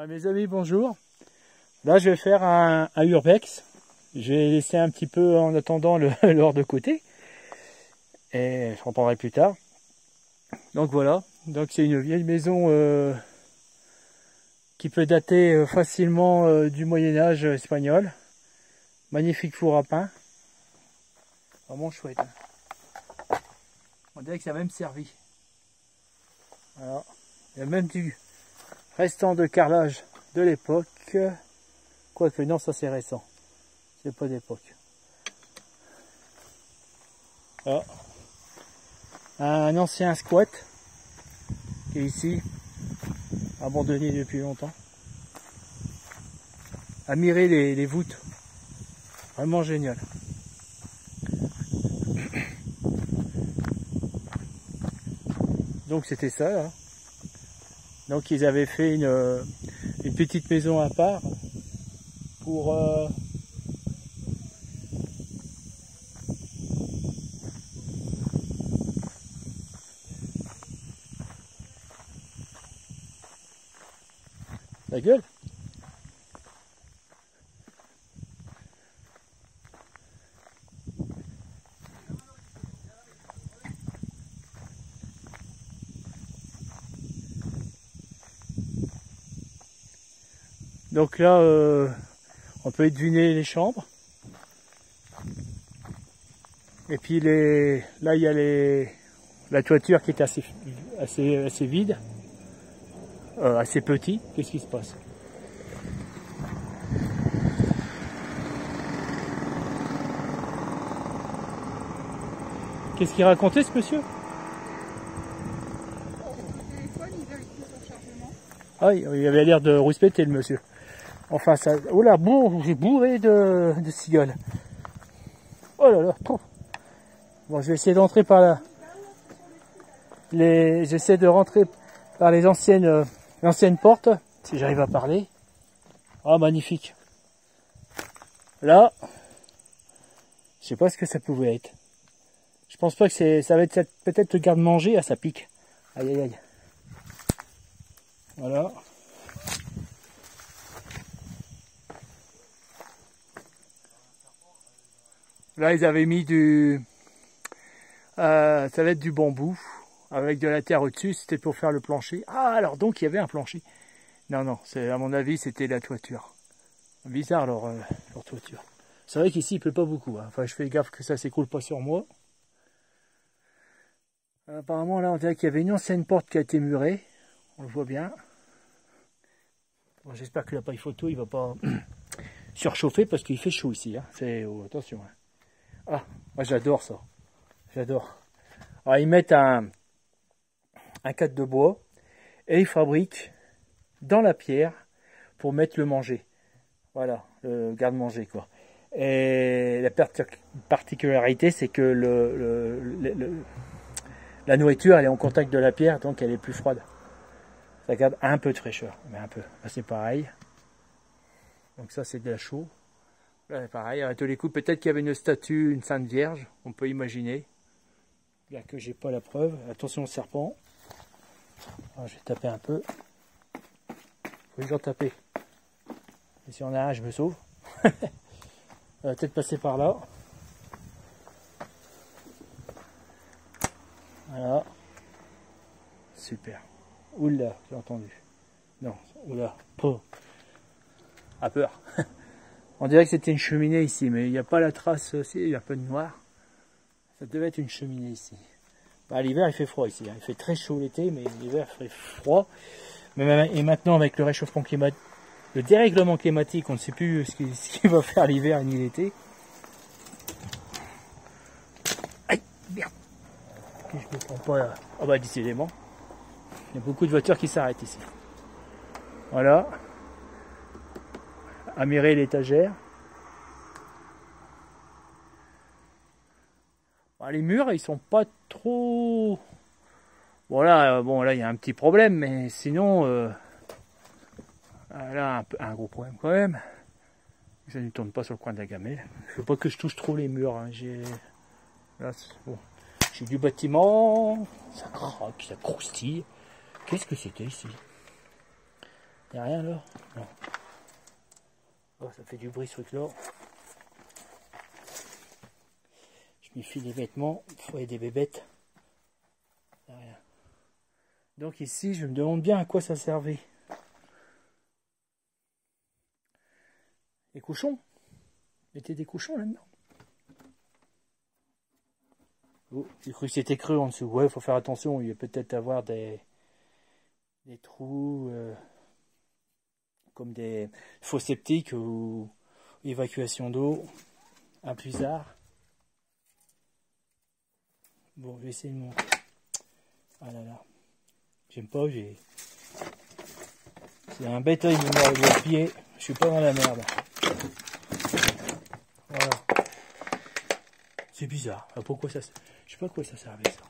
Ouais, mes amis, bonjour. Là, je vais faire un urbex. Je vais laisser un petit peu en attendant l'or de côté. Et je reprendrai plus tard. Donc voilà. Donc c'est une vieille maison qui peut dater facilement du Moyen-Âge espagnol. Magnifique four à pain. Vraiment chouette. On dirait que ça a même servi. Voilà. Il y a même du restant de carrelage de l'époque. Quoique non, ça c'est récent. C'est pas d'époque. Ah. Un ancien squat qui est ici, abandonné depuis longtemps. Admirez les voûtes. Vraiment génial. Donc c'était ça là. Donc ils avaient fait une petite maison à part pour la gueule. Donc là, on peut deviner les chambres. Et puis là, il y a la toiture qui est assez vide, assez petit. Qu'est-ce qui se passe? Qu'est-ce qu'il racontait ce monsieur? Ah, il avait l'air de rouspéter le monsieur. Enfin, ça. Oh là, j'ai bourré de cigales. Oh là là. Bon, je vais essayer d'entrer par là. J'essaie de rentrer par les l'ancienne porte, si j'arrive à parler. Ah, magnifique. Là, je sais pas ce que ça pouvait être. Je pense pas que ça va être peut-être le garde-manger. Ah, ça pique. Aïe aïe aïe. Voilà. Là, ils avaient mis ça va être du bambou avec de la terre au-dessus. C'était pour faire le plancher. Ah, alors donc il y avait un plancher. Non, non, à mon avis, c'était la toiture. Bizarre leur toiture. C'est vrai qu'ici, il pleut pas beaucoup. Hein. Enfin, je fais gaffe que ça s'écoule pas sur moi. Apparemment, là, on dirait qu'il y avait une ancienne porte qui a été murée. On le voit bien. Bon, j'espère que l'appareil photo, il va pas surchauffer parce qu'il fait chaud ici. Hein. Attention. Hein. Ah, moi j'adore ça. J'adore. Alors, ils mettent un cadre de bois et ils fabriquent dans la pierre pour mettre le manger. Voilà, le garde-manger quoi. Et la particularité, c'est que la nourriture, elle est en contact de la pierre, donc elle est plus froide. Ça garde un peu de fraîcheur, mais un peu. Là, c'est pareil. Donc ça, c'est de la chaux. Là, pareil, à tous les coups, peut-être qu'il y avait une statue, une Sainte Vierge, on peut imaginer. Bien que j'ai pas la preuve. Attention au serpent. Alors, je vais taper un peu. Faut que j'en tape. Et si on a un, je me sauve. On va peut-être passer par là. Voilà. Super. Oula, j'ai entendu. Non, oula. Oh. A peur. On dirait que c'était une cheminée ici, mais il n'y a pas la trace aussi, il y a un peu de noir. Ça devait être une cheminée ici. Bah, l'hiver il fait froid ici, hein. Il fait très chaud l'été, mais l'hiver il fait froid. Et maintenant avec le réchauffement climatique, le dérèglement climatique, on ne sait plus ce qui va faire l'hiver ni l'été. Aïe, merde. Je ne me prends pas. Ah bah décidément. Il y a beaucoup de voitures qui s'arrêtent ici. Voilà. Admirer l'étagère. Les murs, ils sont pas trop... Voilà, bon là il y a un petit problème, mais sinon... là, un gros problème quand même. Ça ne tourne pas sur le coin de la gamelle. Il faut pas que je touche trop les murs. Hein. Bon. J'ai du bâtiment. Ça craque, ça croustille. Qu'est-ce que c'était ici? Il n'y a rien là? Non. Oh, ça fait du bruit ce truc là. Je m'y file les vêtements. Il faut des bébêtes. Il n'y a rien. Donc ici, je me demande bien à quoi ça servait. Les cochons. Mettez des cochons là-dedans. Oh, j'ai cru que c'était creux en dessous. Ouais, il faut faire attention. Il va peut-être avoir des trous comme des fosses septiques ou évacuation d'eau. Un puisard. Bon, je vais essayer de monter. Ah là là. J'aime pas, c'est un bête œil, il me mord le pied. Je suis pas dans la merde. Voilà. C'est bizarre. Alors pourquoi ça... Je sais pas à quoi ça servait ça.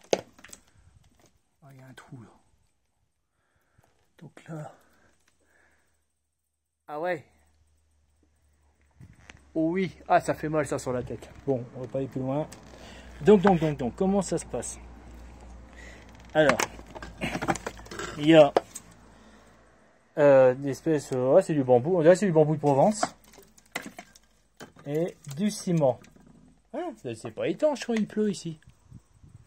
Ah, il y a un trou là. Donc là... Ah ouais. Oh oui. Ah, ça fait mal ça sur la tête. Bon, on va pas aller plus loin. Donc, comment ça se passe? Alors, il y a des espèces... ouais, c'est du bambou. On dirait que c'est du bambou de Provence. Et du ciment. Ah, c'est pas étanche quand il pleut ici.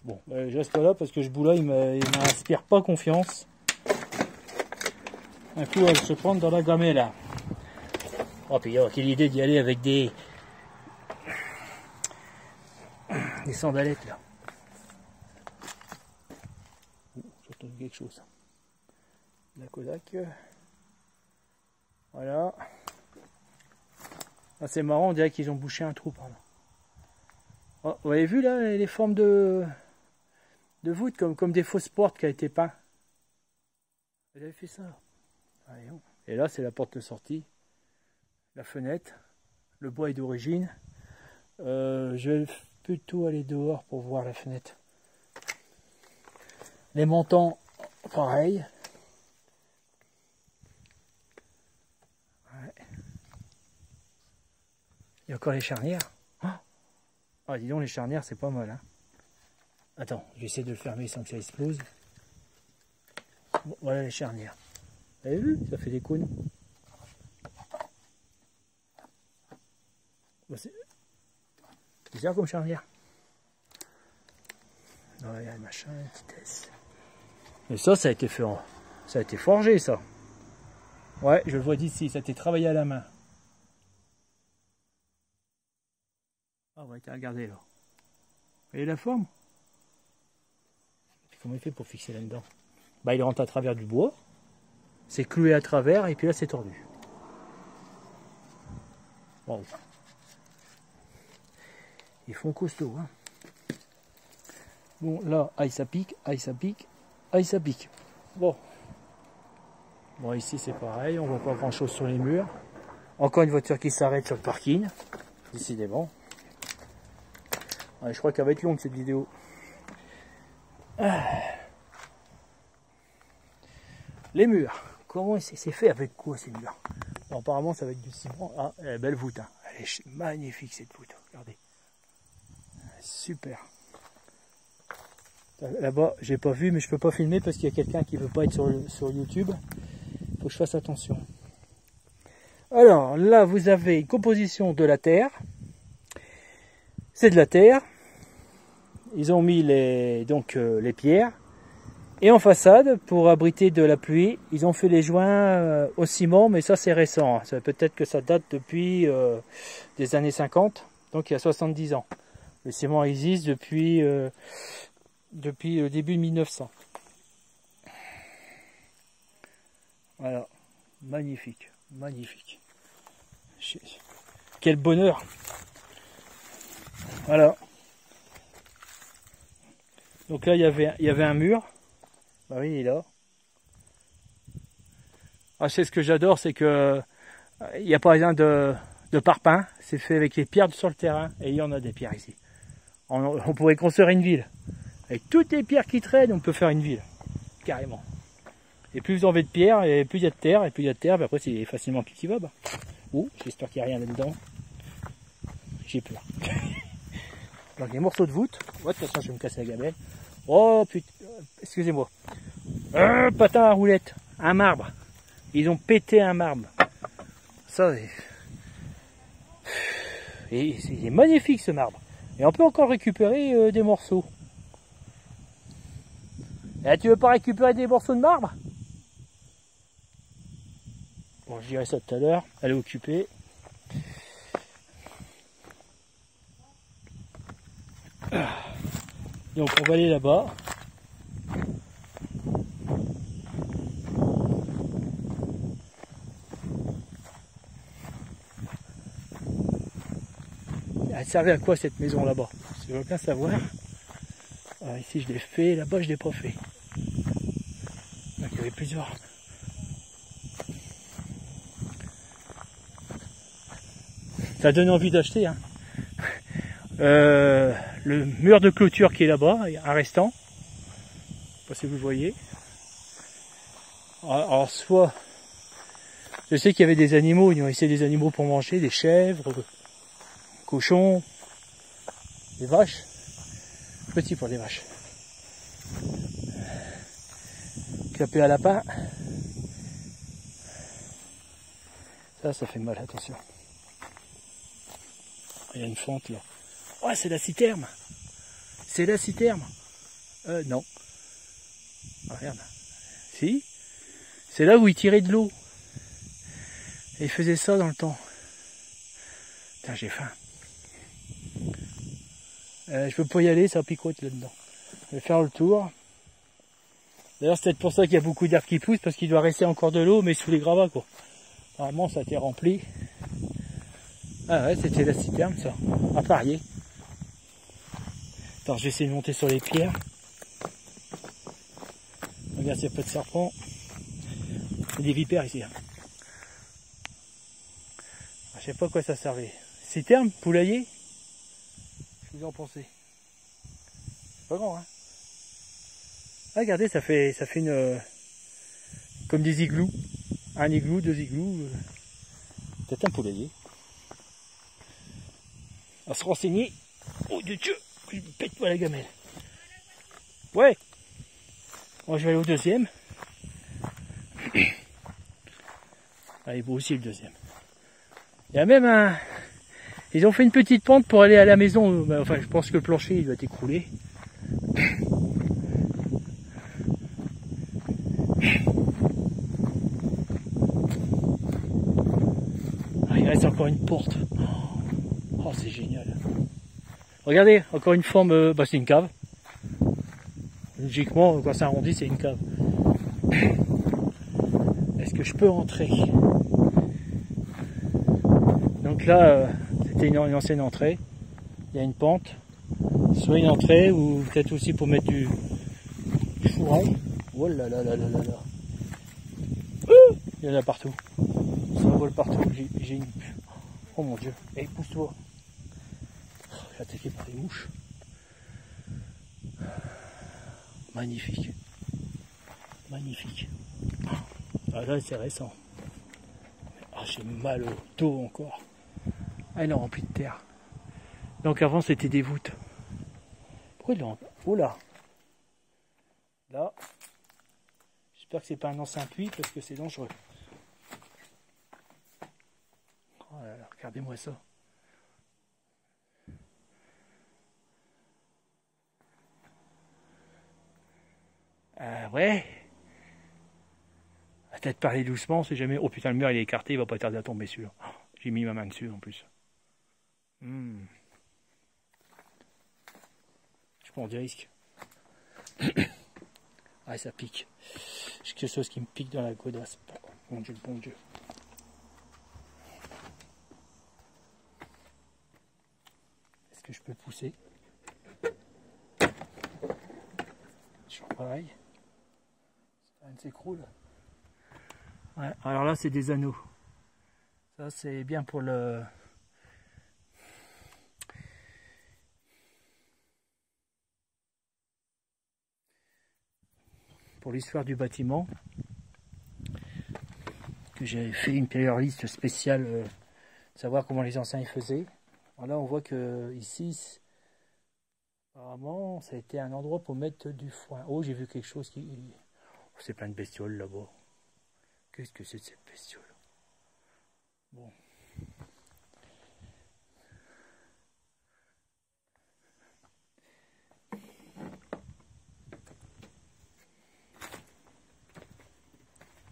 Bon, je reste pas là parce que ce bout là il m'inspire pas confiance. Un coup elle se prend dans la gamelle là. Oh puis quelle idée d'y aller avec des sandalettes là. J'entends quelque chose. La Kodak. Voilà. Ah, c'est marrant, on dirait qu'ils ont bouché un trou par là. Oh, vous avez vu là les formes de voûte comme des fausses portes qui a été peint. Vous avez fait ça. Voyons. Et là c'est la porte de sortie, la fenêtre, le bois est d'origine. Je vais plutôt aller dehors pour voir la fenêtre. Les montants, pareil. Ouais. Il y a encore les charnières. Ah, dis donc, les charnières, c'est pas mal. Hein. Attends, j'essaie de le fermer sans que ça explose. Bon, voilà les charnières. Vous avez vu? Ça fait des cônes. Bon, c'est bizarre comme charnière. Ouais, il y a le machin, la vitesse. Mais ça a été fait ça a été forgé, ça. Ouais, je le vois d'ici, ça a été travaillé à la main. Ah ouais, regardez là. Vous voyez la forme? Puis comment il fait pour fixer là-dedans? Bah il rentre à travers du bois, c'est cloué à travers et puis là c'est tordu. Bon. Ils font costaud, hein. Bon là, aïe ça pique, aïe ça pique, aïe ça pique. Bon. Bon ici c'est pareil, on voit pas grand chose sur les murs. Encore une voiture qui s'arrête sur le parking. Décidément. Ouais, je crois qu'elle va être longue cette vidéo. Les murs. Comment c'est fait avec quoi ces murs? Bon, apparemment ça va être du ciment. Ah, elle est belle voûte. Hein. Elle est magnifique cette voûte. Regardez. Super. Là-bas, j'ai pas vu, mais je peux pas filmer parce qu'il y a quelqu'un qui veut pas être sur YouTube. Faut que je fasse attention. Alors là, vous avez une composition de la terre. C'est de la terre. Ils ont mis les pierres. Et en façade, pour abriter de la pluie, ils ont fait les joints au ciment, mais ça c'est récent. Hein. Peut-être que ça date depuis des années 50, donc il y a 70 ans. Le ciment existe depuis le début de 1900. Voilà, magnifique, magnifique. Quel bonheur. Voilà. Donc là, il y avait un mur. Bah oui, il est là. Ah, c'est ce que j'adore, c'est que il n'y a pas besoin de parpaing. C'est fait avec les pierres sur le terrain. Et il y en a des pierres ici. On pourrait construire une ville. Avec toutes les pierres qui traînent, on peut faire une ville. Carrément. Et plus vous en avez de pierres, et plus il y a de terre. Et plus il y a de terre, bah après c'est facilement cultivable. Oh, j'espère qu'il n'y a rien là-dedans. J'ai peur. Donc les morceaux de voûte. Ouais, de toute façon, je vais me casser la gamelle. Oh putain, excusez-moi. Patin à roulette, un marbre. Ils ont pété un marbre. Ça, et il est magnifique ce marbre. Et on peut encore récupérer des morceaux. Et tu veux pas récupérer des morceaux de marbre? Bon, je dirais ça tout à l'heure. Elle est occupée. Donc on va aller là-bas. Elle servait à quoi cette maison là-bas? Je veux bien savoir. Alors ici je l'ai fait, là-bas je l'ai pas fait. Donc il y avait plusieurs. Ça donne envie d'acheter. Hein. Le mur de clôture qui est là-bas, un restant. Je sais pas si vous le voyez. Alors soit, je sais qu'il y avait des animaux, ils ont essayé des animaux pour manger, des chèvres, cochons, des vaches. Petit pour les vaches. Clapé à lapin. Ça fait mal, attention. Il y a une fente là. Ouais, c'est la citerne. C'est la citerne. Non. Ah, regarde. Si. C'est là où ils tiraient de l'eau. Et ils faisaient ça dans le temps. Putain, j'ai faim. Je peux pas y aller, ça picote là-dedans. Je vais faire le tour. D'ailleurs, c'est peut-être pour ça qu'il y a beaucoup d'herbes qui poussent, parce qu'il doit rester encore de l'eau, mais sous les gravats, quoi. Apparemment, ça a été rempli. Ah ouais, c'était la citerne, ça. À parier. Attends, je vais essayer de monter sur les pierres. Regarde s'il n'y a pas de serpents. Il y a des vipères ici. Hein. Je sais pas à quoi ça servait. Citerne, poulailler. Qu'est-ce que vous en pensez? C'est pas grand, hein. Ah, regardez, ça fait une... comme des igloos. Un igloo, deux igloos. Peut-être un poulailler. À se renseigner. Oh Dieu, il me pète pas la gamelle. Ouais. Bon, je vais aller au deuxième. Ah, il est beau aussi le deuxième. Il y a même un... Ils ont fait une petite pente pour aller à la maison. Enfin, je pense que le plancher, il doit être écroulé. Ah, il reste encore une porte. Oh, c'est génial. Regardez, encore une forme... bah, c'est une cave. Logiquement, quand c'est arrondi, c'est une cave. Est-ce que je peux entrer? Donc là, c'était une ancienne entrée. Il y a une pente. Soit une entrée, ou peut-être aussi pour mettre du fourrail. Oh là là là là là là. Il y en a partout. Ça vole partout. J'ai une... Oh mon Dieu. Eh, pousse-toi. Je suis attaqué par les mouches. Magnifique. Magnifique. Ah là, c'est récent. Ah, j'ai mal au dos encore. Ah, il est rempli de terre. Donc avant, c'était des voûtes. Pourquoi il est rempli? Oh là. Là. J'espère que c'est pas un ancien puits parce que c'est dangereux. Oh là là, regardez-moi ça. Ouais. Peut-être parler doucement, c'est jamais. Oh putain, le mur il est écarté, il va pas tarder à tomber celui-là. Oh, j'ai mis ma main dessus en plus. Je prends des risques. Ah, ça pique. J'ai quelque chose qui me pique dans la godasse. Bon Dieu, bon Dieu. Est-ce que je peux pousser? Toujours pareil. Ça s'écroule. Ouais, alors là, c'est des anneaux. Ça, c'est bien pour le... pour l'histoire du bâtiment. Que j'ai fait une playlist spéciale, savoir comment les anciens y faisaient. Alors là, on voit que ici, apparemment, ça a été un endroit pour mettre du foin. Oh, j'ai vu quelque chose qui... Oh, c'est plein de bestioles là-bas. Qu'est-ce que c'est de cette bestiole? Bon.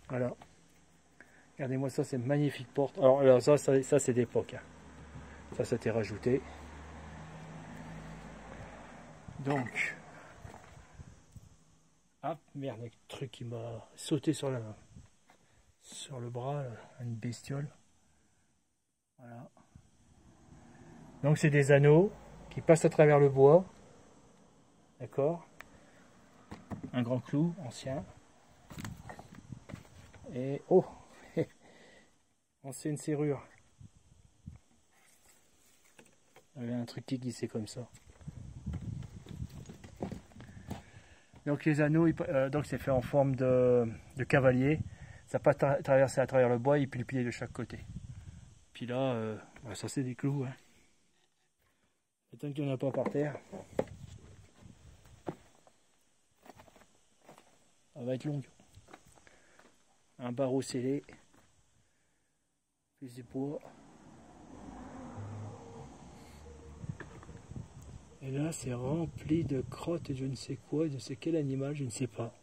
Voilà. Regardez-moi ça, c'est magnifique porte. Alors ça c'est d'époque. Hein. Ça c'était rajouté. Donc. Ah merde, le truc qui m'a sauté sur le bras, là, une bestiole. Voilà. Donc c'est des anneaux qui passent à travers le bois. D'accord. Un grand clou ancien. Et oh, ancienne serrure. Il y avait un truc qui glissait comme ça. Donc les anneaux, donc c'est fait en forme de cavalier. Ça passe traverser à travers le bois et puis le pied de chaque côté. Puis là, ça c'est des clous. Hein. Tant qu'il n'y en a pas par terre, ça va être long. Un barreau scellé, plus des poids. Et là, c'est rempli de crottes et je ne sais quoi, je ne sais quel animal, je ne sais pas.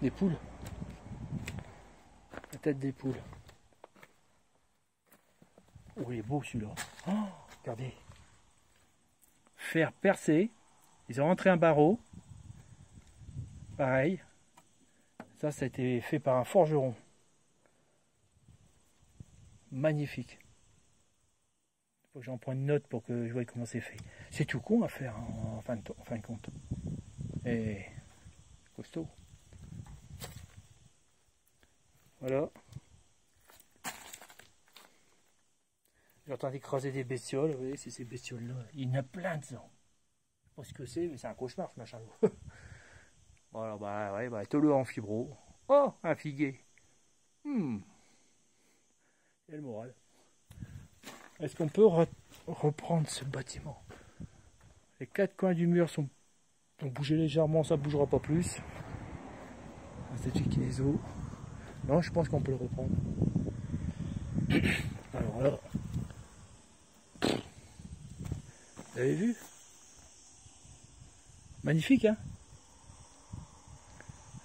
Des poules. La tête des poules. Oh, il est beau celui-là. Oh, regardez. Fer percé. Ils ont rentré un barreau. Pareil. Ça a été fait par un forgeron. Magnifique. Il faut que j'en prenne une note pour que je voie comment c'est fait. C'est tout con à faire en fin de compte. Et costaud. Voilà. J'entends écraser des bestioles. Vous voyez, c'est ces bestioles-là. Il y en a plein dedans. Je sais pas ce que c'est, mais c'est un cauchemar ce machin. Voilà, bah ouais, tolo en fibro. Oh, un figuier. Et le moral. Est-ce qu'on peut reprendre ce bâtiment? Les quatre coins du mur ont bougé légèrement, ça ne bougera pas plus. C'est qui les os. Non, je pense qu'on peut le reprendre. Alors là, vous avez vu? Magnifique, hein?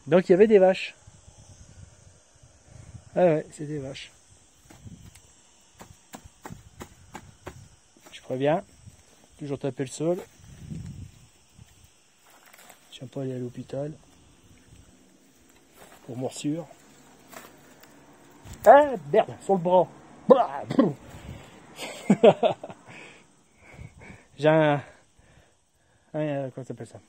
Donc il y avait des vaches. Ah ouais, c'est des vaches. Je préviens, toujours taper le sol. Je ne viens pas aller à l'hôpital. Pour morsure. Ah merde, sur le bras. J'ai comment ça s'appelle ça?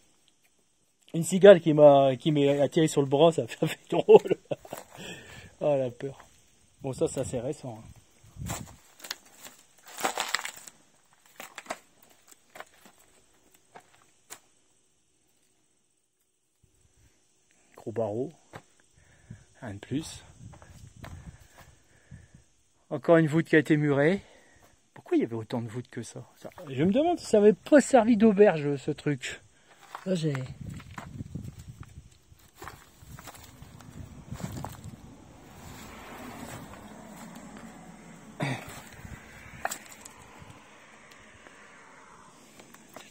Une cigale qui m'a attiré sur le bras, ça fait drôle. Oh la peur. Bon ça c'est récent. Hein. Gros barreau. Un de plus. Encore une voûte qui a été murée. Pourquoi il y avait autant de voûtes que ça? Je me demande si ça n'avait pas servi d'auberge ce truc. Là j'ai...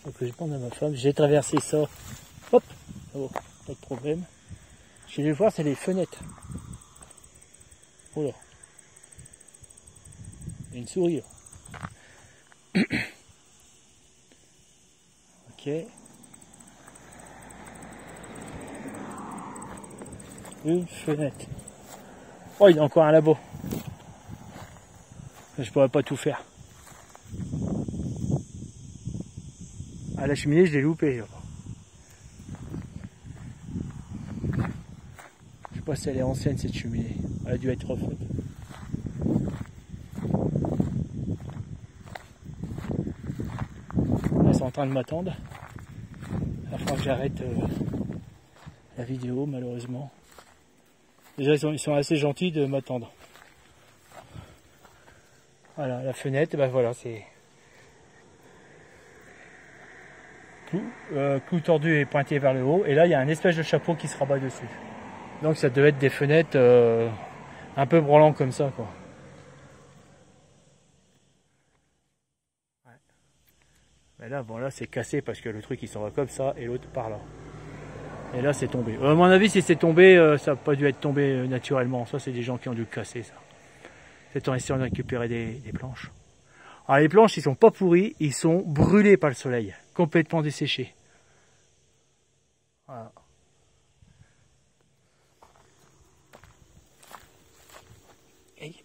Donc je demande à ma femme, j'ai traversé ça. Hop, oh, pas de problème. Je vais voir, c'est les fenêtres. Oh là. Il y a une souris. Ok. Une fenêtre. Oh, il y a encore un labo. Je pourrais pas tout faire. Ah, la cheminée, je l'ai loupé. Là. Je sais pas si elle est ancienne cette cheminée. Elle a dû être refaite. Ils sont en train de m'attendre. Il va falloir que j'arrête la vidéo malheureusement. Déjà ils sont assez gentils de m'attendre. Voilà la fenêtre, ben voilà c'est clou tordu et pointé vers le haut. Et là, il y a un espèce de chapeau qui se rabat dessus. Donc ça devait être des fenêtres un peu branlant comme ça, quoi. Ouais. Mais là, bon, là c'est cassé parce que le truc il s'en va comme ça et l'autre par là. Et là c'est tombé. À mon avis, si c'est tombé, ça n'a pas dû être tombé naturellement. Ça, c'est des gens qui ont dû le casser, ça. C'est en essayant de récupérer des planches. Alors les planches, ils sont pas pourris, ils sont brûlés par le soleil, complètement desséchés. Voilà. Hey.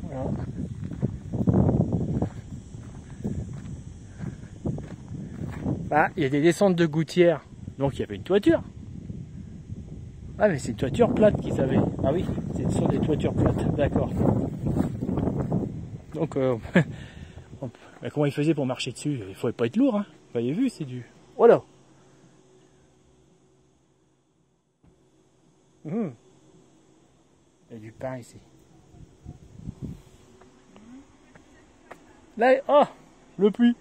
Voilà. Ah, il y a des descentes de gouttières, donc il y avait une toiture. Ah, mais c'est une toiture plate qu'ils avaient. Ah oui, ce sont des toitures plates, d'accord. Donc, comment ils faisaient pour marcher dessus? Il ne fallait pas être lourd, hein. Vous avez vu, c'est du... Voilà. Il y a du pain ici. Là, oh, le puits.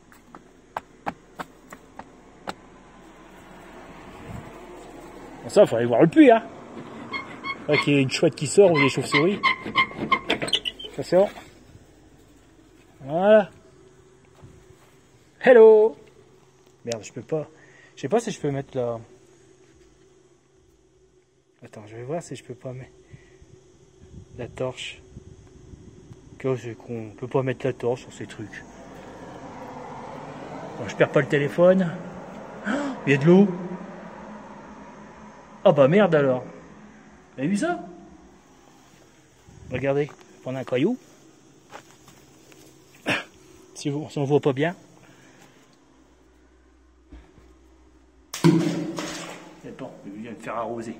Bon, ça, il faut aller voir le puits, hein. Là, qu'il y ait une chouette qui sort ou des chauves-souris. Ça, c'est bon. Voilà. Hello. Merde, je peux pas. Je sais pas si je peux mettre la... Attends, je vais voir si je peux pas mettre la torche. C'est qu'on peut pas mettre la torche sur ces trucs. Bon, je perds pas le téléphone. Il y a de l'eau. Ah bah merde alors. Vous avez vu ça? Regardez, prendre un caillou. Si on voit pas bien. C'est bon, je viens de faire arroser.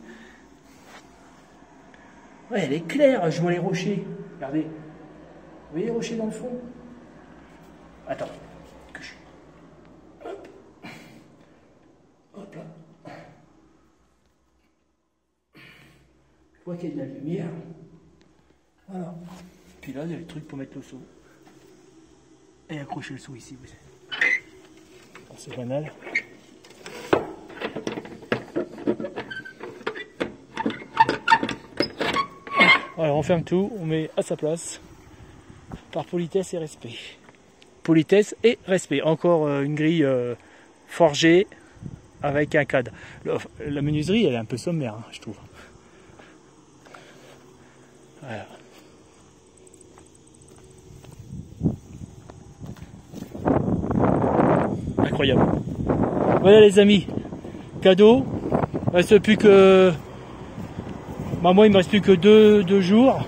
Ouais, elle est claire, je vois les rochers. Regardez. Vous voyez les rochers dans le fond? Attends. Hop. Hop là. Je vois qu'il y a de la lumière. Voilà. Puis là, il y a le truc pour mettre le seau. Et accrocher le seau ici. C'est banal. Voilà, on ferme tout, on met à sa place. Par politesse et respect. Politesse et respect. Encore une grille forgée avec un cadre. La menuiserie, elle est un peu sommaire, hein, je trouve. Voilà. Incroyable. Voilà les amis, cadeau. Il reste plus que... moi il me reste plus que deux jours.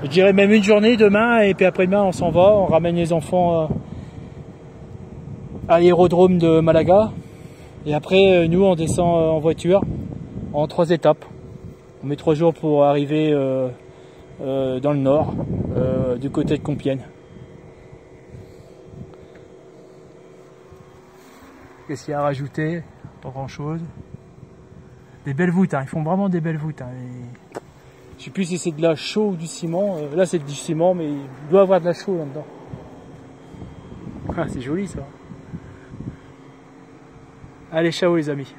Je dirais même une journée demain et puis après-demain on s'en va. On ramène les enfants à l'aérodrome de Malaga. Et après nous on descend en voiture en 3 étapes. On met 3 jours pour arriver dans le nord, du côté de Compiègne. Qu'est-ce qu'il y a à rajouter? Pas grand chose. Des belles voûtes, hein. Ils font vraiment des belles voûtes. Hein. Et... je sais plus si c'est de la chaux ou du ciment. Là c'est du ciment, mais il doit y avoir de la chaux là-dedans. Ah, c'est joli ça. Allez, ciao les amis.